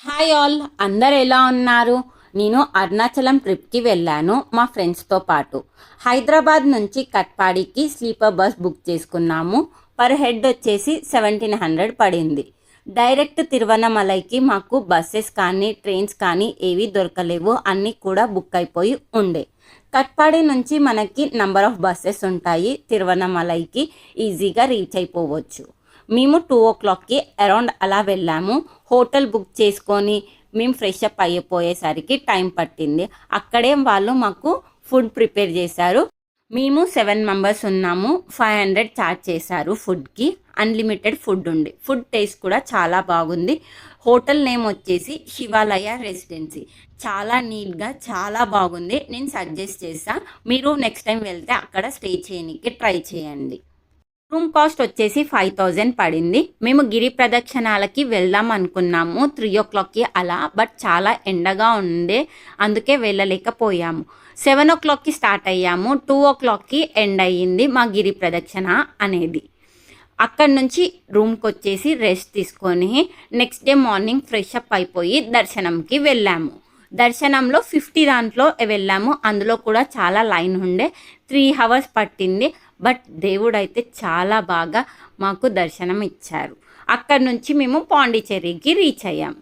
Hi all, అందరు ఎలా ఉన్నారు? నేను అరుణాచలం ట్రిప్కి వెళ్ళాను మా ఫ్రెండ్స్తో పాటు. హైదరాబాద్ నుంచి కట్పాడికి స్లీపర్ బస్ బుక్ చేసుకున్నాము. పర్ హెడ్ వచ్చేసి 1700 పడింది. డైరెక్ట్ తిరువన్నమలైకి మాకు బస్సెస్ కానీ ట్రైన్స్ కానీ ఏవి దొరకలేవు, అన్నీ కూడా బుక్ అయిపోయి ఉండే. కట్పాడి నుంచి మనకి నంబర్ ఆఫ్ బస్సెస్ ఉంటాయి, తిరువన్నమలైకి ఈజీగా రీచ్ అయిపోవచ్చు. మేము 2 o'clockకి అరౌండ్ అలా వెళ్ళాము. హోటల్ బుక్ చేసుకొని మేము ఫ్రెష్ అప్ అయిపోయేసరికి టైం పట్టింది. అక్కడే వాళ్ళు మాకు ఫుడ్ ప్రిపేర్ చేశారు. మేము 7 మెంబర్స్ ఉన్నాము. 500 ఛార్జ్ చేశారు ఫుడ్కి. అన్లిమిటెడ్ ఫుడ్ ఉంది. ఫుడ్ టేస్ట్ కూడా చాలా బాగుంది. హోటల్ నేమ్ వచ్చేసి శివాలయ రెసిడెన్సీ. చాలా నీట్గా చాలా బాగుంది. నేను సజెస్ట్ చేస్తాను, మీరు నెక్స్ట్ టైం వెళ్తే అక్కడ స్టే చేయడానికి ట్రై చేయండి. రూమ్ కాస్ట్ వచ్చేసి 5000 పడింది. మేము గిరి ప్రదక్షిణాలకి వెళ్దాం అనుకున్నాము 3 o'clockకి అలా, బట్ చాలా ఎండగా ఉండే, అందుకే వెళ్ళలేకపోయాము. 7 o'clockకి స్టార్ట్ అయ్యాము. 2 o'clockకి ఎండ్ అయ్యింది మా గిరి ప్రదక్షిణ అనేది. అక్కడి నుంచి రూమ్కి వచ్చేసి రెస్ట్ తీసుకొని next day morning fresh up అయిపోయి దర్శనంకి వెళ్ళాము. దర్శనంలో 50 దాంట్లో వెళ్ళాము. అందులో కూడా చాలా లైన్ ఉండే. 3 hours పట్టింది. బట్ దేవుడు అయితే చాలా బాగా మాకు దర్శనం ఇచ్చారు. అక్కడి నుంచి మేము పాండిచ్చేరికి రీచ్ అయ్యాము.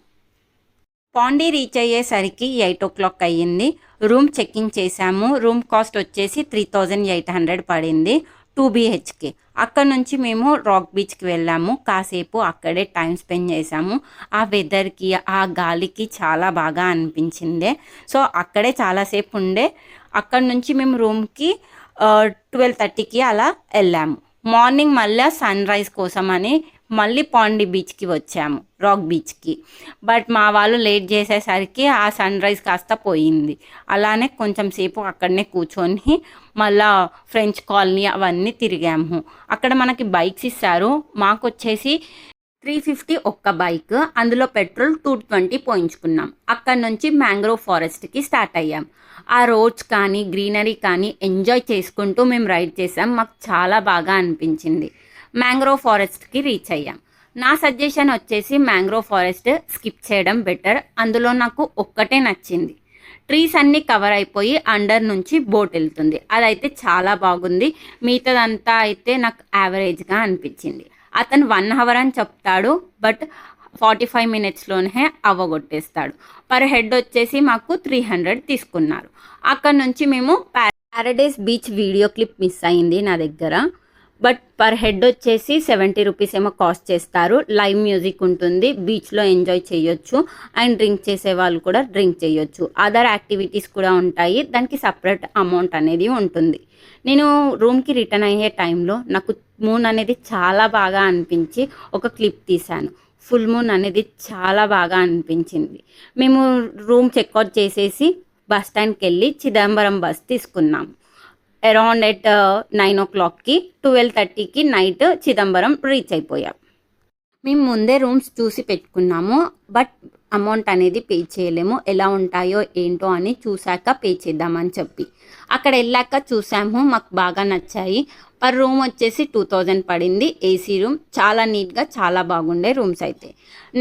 పాండి రీచ్ అయ్యేసరికి 8 o'clock అయ్యింది. రూమ్ చెక్కింగ్ చేశాము. రూమ్ కాస్ట్ వచ్చేసి 3800 పడింది, 2 BHK. అక్కడ నుంచి మేము రాక్ బీచ్కి వెళ్ళాము. కాసేపు అక్కడే టైం స్పెండ్ చేసాము. ఆ వెదర్కి ఆ గాలికి చాలా బాగా అనిపించింది. సో అక్కడే చాలాసేపు ఉండే. అక్కడ నుంచి మేము రూమ్కి 12:30కి అలా వెళ్ళాము. మార్నింగ్ మళ్ళీ సన్ రైజ్ కోసం అని మళ్ళీ పాండి బీచ్కి వచ్చాము, రాక్ బీచ్కి. బట్ మా వాళ్ళు లేట్ చేసేసరికి ఆ సన్ రైజ్ కాస్త పోయింది. అలానే కొంచెం సేపు అక్కడనే కూర్చొని మళ్ళా ఫ్రెంచ్ కాలనీ అవన్నీ తిరిగాము. అక్కడ మనకి బైక్స్ ఇస్తారు. మాకు వచ్చేసి 350 ఒక్క బైక్, అందులో పెట్రోల్ 220 పోయించుకున్నాం. అక్కడ నుంచి మ్యాంగ్రోవ్ ఫారెస్ట్కి స్టార్ట్ అయ్యాం. ఆ రోడ్స్ కానీ గ్రీనరీ కానీ ఎంజాయ్ చేసుకుంటూ మేము రైడ్ చేసాం. మాకు చాలా బాగా అనిపించింది. మ్యాంగ్రోవ్ ఫారెస్ట్కి రీచ్ అయ్యాం. నా సజెషన్ వచ్చేసి మ్యాంగ్రోవ్ ఫారెస్ట్ స్కిప్ చేయడం బెటర్. అందులో నాకు ఒక్కటే నచ్చింది, ట్రీస్ అన్నీ కవర్ అయిపోయి అండర్ నుంచి బోట్ వెళ్తుంది. అదైతే చాలా బాగుంది. మిగతాదంతా అయితే నాకు యావరేజ్గా అనిపించింది. అతను 1 hour అని చెప్తాడు, బట్ 45 minutesలోనే అవ్వగొట్టేస్తాడు. పర్ హెడ్ వచ్చేసి మాకు 300 తీసుకున్నారు. అక్కడ నుంచి మేము Paradise beach video clip miss అయింది నా దగ్గర. బట్ పర్ హెడ్ వచ్చేసి 70 rupees ఏమో కాస్ట్ చేస్తారు. లైవ్ మ్యూజిక్ ఉంటుంది, బీచ్లో ఎంజాయ్ చేయొచ్చు. అండ్ డ్రింక్ చేసే వాళ్ళు కూడా డ్రింక్ చేయొచ్చు. అదర్ యాక్టివిటీస్ కూడా ఉంటాయి, దానికి సపరేట్ అమౌంట్ అనేది ఉంటుంది. నేను రూమ్కి రిటర్న్ అయ్యే టైంలో నాకు మూన్ అనేది చాలా బాగా అనిపించి ఒక క్లిప్ తీశాను. ఫుల్ మూన్ అనేది చాలా బాగా అనిపించింది. మేము రూమ్ చెక్అవుట్ చేసేసి బస్ స్టాండ్కి వెళ్ళి చిదంబరం బస్ తీసుకున్నాము. అరౌండ్ 9 o'clockకి 12:30కి నైట్ చిదంబరం రీచ్ అయిపోయాం. మేము ముందే రూమ్స్ చూసి పెట్టుకున్నాము, బట్ అమౌంట్ అనేది పే చేయలేము. ఎలా ఉంటాయో ఏంటో అని చూశాక పే చేద్దామని చెప్పి అక్కడ వెళ్ళాక చూసాము. మాకు బాగా నచ్చాయి. పర్ రూమ్ వచ్చేసి 2000 పడింది. ఏసీ రూమ్, చాలా నీట్గా చాలా బాగుండే రూమ్స్ అయితే.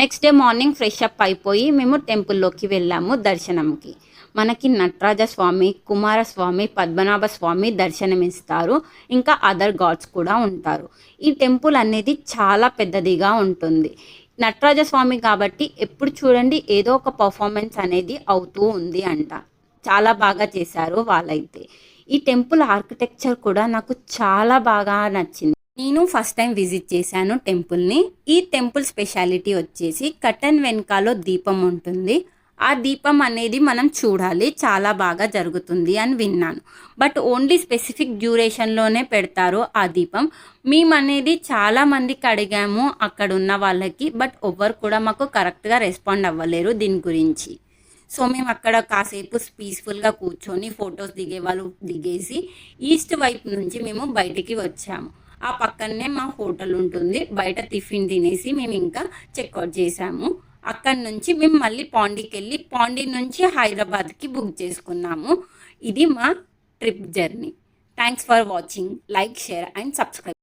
Next day morning fresh up అయిపోయి మేము టెంపుల్లోకి వెళ్ళాము దర్శనంకి. మనకి నటరాజ స్వామి, కుమారస్వామి, పద్మనాభ స్వామి దర్శనమిస్తారు. ఇంకా అదర్ గాడ్స్ కూడా ఉంటారు. ఈ టెంపుల్ అనేది చాలా పెద్దదిగా ఉంటుంది. నటరాజ స్వామి కాబట్టి ఎప్పుడు చూడండి ఏదో ఒక పర్ఫార్మెన్స్ అనేది అవుతూ ఉంది అంట. చాలా బాగా చేశారు వాళ్ళైతే. ఈ టెంపుల్ ఆర్కిటెక్చర్ కూడా నాకు చాలా బాగా నచ్చింది. నేను ఫస్ట్ టైం విజిట్ చేశాను టెంపుల్ని. ఈ టెంపుల్ స్పెషాలిటీ వచ్చేసి కర్టన్ వెనకాలో దీపం ఉంటుంది. ఆ దీపం అనేది మనం చూడాలి, చాలా బాగా జరుగుతుంది అని విన్నాను. బట్ ఓన్లీ స్పెసిఫిక్ డ్యూరేషన్లోనే పెడతారు ఆ దీపం. మేము అనేది చాలా మందికి అడిగాము అక్కడ ఉన్న వాళ్ళకి, బట్ ఎవ్వరు కూడా మాకు కరెక్ట్గా రెస్పాండ్ అవ్వలేరు దీని గురించి. సో మేము అక్కడ కాసేపు పీస్ఫుల్గా కూర్చొని ఫొటోస్ దిగే వాళ్ళు దిగేసి ఈస్ట్ వైపు నుంచి మేము బయటికి వచ్చాము. ఆ పక్కనే మా హోటల్ ఉంటుంది. బయట టిఫిన్ తినేసి మేము ఇంకా చెక్అవుట్ చేసాము. అక్కడి నుంచి మేము మళ్ళీ పాండీకి వెళ్ళి పాండీ నుంచి హైదరాబాద్కి బుక్ చేసుకున్నాము. ఇది మా trip journey. Thanks for watching. Like, share and subscribe.